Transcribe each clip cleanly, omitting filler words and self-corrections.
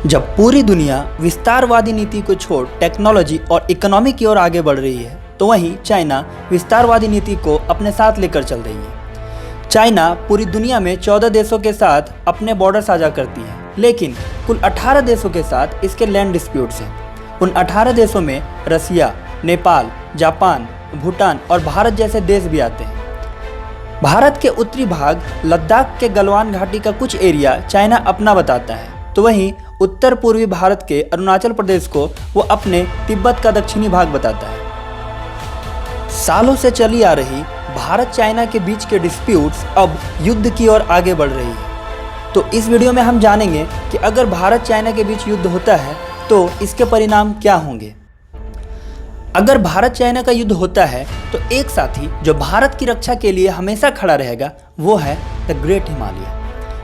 जब पूरी दुनिया विस्तारवादी नीति को छोड़ टेक्नोलॉजी और इकोनॉमी की ओर आगे बढ़ रही है, तो वहीं चाइना विस्तारवादी नीति को अपने साथ लेकर चल रही है। चाइना पूरी दुनिया में 14 देशों के साथ अपने बॉर्डर साझा करती है, लेकिन कुल 18 देशों के साथ इसके लैंड डिस्प्यूट्स हैं। उन 18 देशों में रसिया, नेपाल, जापान, भूटान और भारत जैसे देश भी आते हैं। भारत के उत्तरी भाग लद्दाख के गलवान घाटी का कुछ एरिया चाइना अपना बताता है, तो वहीं उत्तर पूर्वी भारत के अरुणाचल प्रदेश को वो अपने तिब्बत का दक्षिणी भाग बताता है। सालों से चली आ रही भारत चाइना के बीच के डिस्प्यूट्स अब युद्ध की ओर आगे बढ़ रही है। तो इस वीडियो में हम जानेंगे कि अगर भारत चाइना के बीच युद्ध होता है तो इसके परिणाम क्या होंगे। अगर भारत चाइना का युद्ध होता है तो एक साथी जो भारत की रक्षा के लिए हमेशा खड़ा रहेगा वो है द ग्रेट हिमालय।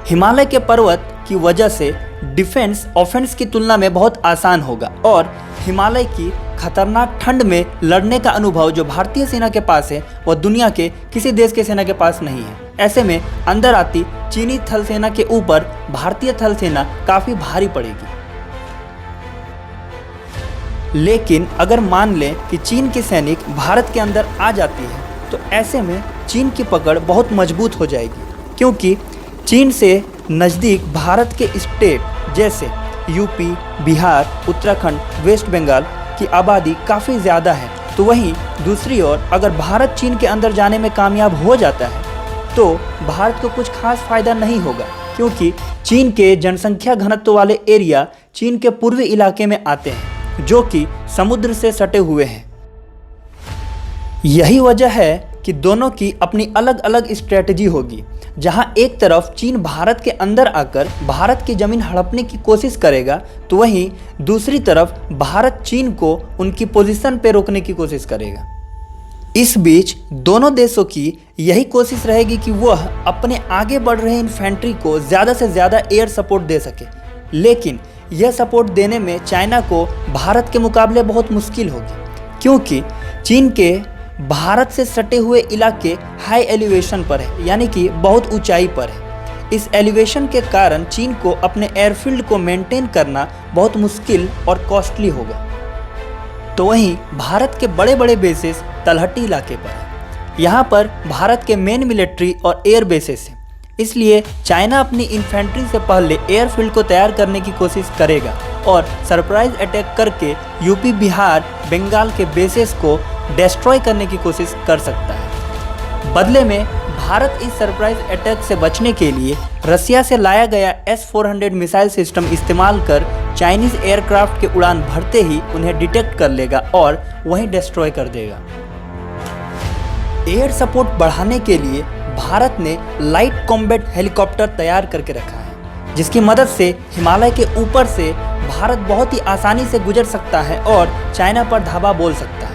हिमालय के पर्वत की वजह से डिफेंस ऑफेंस की तुलना में बहुत आसान होगा और हिमालय की खतरनाक ठंड में लड़ने का अनुभव जो भारतीय सेना के पास है वह दुनिया के किसी देश के सेना के पास नहीं है। ऐसे में अंदर आती चीनी थल सेना के ऊपर भारतीय थल सेना काफ़ी भारी पड़ेगी। लेकिन अगर मान लें कि चीन की सैनिक भारत के अंदर आ जाती है तो ऐसे में चीन की पकड़ बहुत मजबूत हो जाएगी, क्योंकि चीन से नज़दीक भारत के स्टेट जैसे यूपी, बिहार, उत्तराखंड, वेस्ट बंगाल की आबादी काफ़ी ज़्यादा है। तो वहीं दूसरी ओर अगर भारत चीन के अंदर जाने में कामयाब हो जाता है तो भारत को कुछ खास फ़ायदा नहीं होगा, क्योंकि चीन के जनसंख्या घनत्व वाले एरिया चीन के पूर्वी इलाके में आते हैं जो कि समुद्र से सटे हुए हैं। यही वजह है कि दोनों की अपनी अलग अलग स्ट्रेटजी होगी। जहां एक तरफ चीन भारत के अंदर आकर भारत की ज़मीन हड़पने की कोशिश करेगा, तो वहीं दूसरी तरफ भारत चीन को उनकी पोजीशन पे रोकने की कोशिश करेगा। इस बीच दोनों देशों की यही कोशिश रहेगी कि वह अपने आगे बढ़ रहे इन्फेंट्री को ज़्यादा से ज़्यादा एयर सपोर्ट दे सके, लेकिन यह सपोर्ट देने में चाइना को भारत के मुकाबले बहुत मुश्किल होगी, क्योंकि चीन के भारत से सटे हुए इलाके हाई एलिवेशन पर है, यानी कि बहुत ऊंचाई पर है। इस एलिवेशन के कारण चीन को अपने एयरफील्ड को मेंटेन करना बहुत मुश्किल और कॉस्टली होगा। तो वहीं भारत के बड़े बड़े बेसेस तलहटी इलाके पर है। यहाँ पर भारत के मेन मिलिट्री और एयर बेसेस हैं, इसलिए चाइना अपनी इन्फेंट्री से पहले एयरफील्ड को तैयार करने की कोशिश करेगा और सरप्राइज अटैक करके यूपी, बिहार, बंगाल के बेसेस को डिस्ट्रॉय करने की कोशिश कर सकता है। बदले में भारत इस सरप्राइज अटैक से बचने के लिए रसिया से लाया गया S-400 मिसाइल सिस्टम इस्तेमाल कर चाइनीज़ एयरक्राफ्ट के उड़ान भरते ही उन्हें डिटेक्ट कर लेगा और वहीं डिस्ट्रॉय कर देगा। एयर सपोर्ट बढ़ाने के लिए भारत ने लाइट कॉम्बैट हेलीकॉप्टर तैयार करके रखा है, जिसकी मदद से हिमालय के ऊपर से भारत बहुत ही आसानी से गुजर सकता है और चाइना पर धावा बोल सकता है।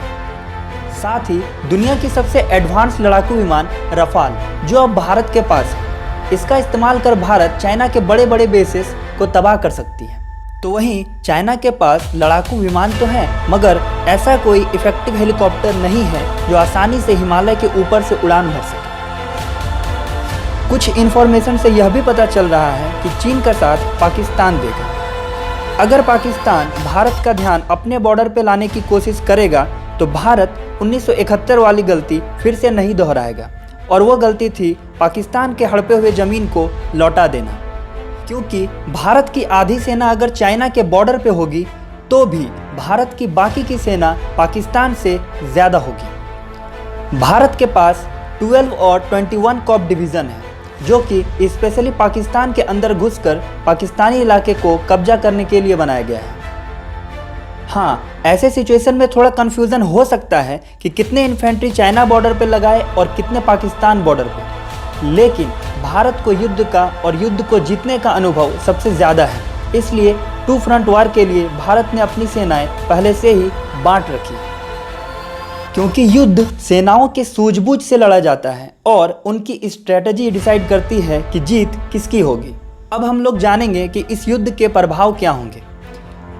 साथ ही दुनिया की सबसे एडवांस लड़ाकू विमान रफाल जो अब भारत के पास है, इसका इस्तेमाल कर भारत चाइना के बड़े बड़े बेसेस को तबाह कर सकती है। तो वहीं चाइना के पास लड़ाकू विमान तो है, मगर ऐसा कोई इफेक्टिव हेलीकॉप्टर नहीं है जो आसानी से हिमालय के ऊपर से उड़ान भर सके। कुछ इन्फॉर्मेशन से यह भी पता चल रहा है कि चीन का साथ पाकिस्तान देगा। अगर पाकिस्तान भारत का ध्यान अपने बॉर्डर पर लाने की कोशिश करेगा तो भारत 1971 वाली गलती फिर से नहीं दोहराएगा, और वो गलती थी पाकिस्तान के हड़पे हुए ज़मीन को लौटा देना। क्योंकि भारत की आधी सेना अगर चाइना के बॉर्डर पे होगी तो भी भारत की बाकी की सेना पाकिस्तान से ज़्यादा होगी। भारत के पास 12 और 21 कॉर्प डिवीज़न है जो कि स्पेशली पाकिस्तान के अंदर घुसकर पाकिस्तानी इलाके को कब्जा करने के लिए बनाया गया है। हाँ, ऐसे सिचुएशन में थोड़ा कन्फ्यूज़न हो सकता है कि कितने इन्फेंट्री चाइना बॉर्डर पे लगाए और कितने पाकिस्तान बॉर्डर पे, लेकिन भारत को युद्ध का और युद्ध को जीतने का अनुभव सबसे ज़्यादा है, इसलिए टू फ्रंट वार के लिए भारत ने अपनी सेनाएं पहले से ही बांट रखी, क्योंकि युद्ध सेनाओं के सूझबूझ से लड़ा जाता है और उनकी स्ट्रेटजी डिसाइड करती है कि जीत किसकी होगी। अब हम लोग जानेंगे कि इस युद्ध के प्रभाव क्या होंगे।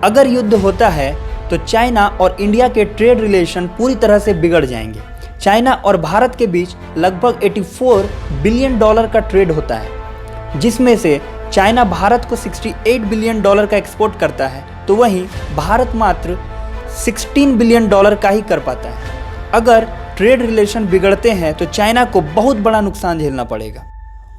अगर युद्ध होता है तो चाइना और इंडिया के ट्रेड रिलेशन पूरी तरह से बिगड़ जाएंगे। चाइना और भारत के बीच लगभग $84 बिलियन का ट्रेड होता है, जिसमें से चाइना भारत को $68 बिलियन का एक्सपोर्ट करता है, तो वहीं भारत मात्र $16 बिलियन का ही कर पाता है। अगर ट्रेड रिलेशन बिगड़ते हैं तो चाइना को बहुत बड़ा नुकसान झेलना पड़ेगा।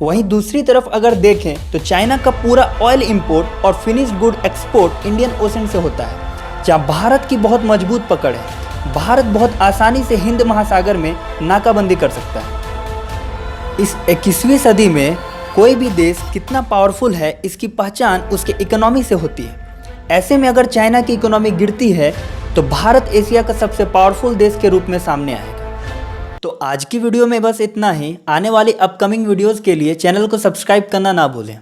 वहीं दूसरी तरफ अगर देखें तो चाइना का पूरा ऑयल इंपोर्ट और finished good export Indian ocean से होता है, जहां भारत की बहुत मजबूत पकड़ है। भारत बहुत आसानी से हिंद महासागर में नाकाबंदी कर सकता है। इस 21वीं सदी में कोई भी देश कितना पावरफुल है, इसकी पहचान उसके इकोनॉमी से होती है। ऐसे में अगर चाइना की इकोनॉमी गिरती है तो भारत एशिया का सबसे पावरफुल देश के रूप में सामने आएगा। तो आज की वीडियो में बस इतना ही। आने वाली अपकमिंग वीडियोस के लिए चैनल को सब्सक्राइब करना ना भूलें।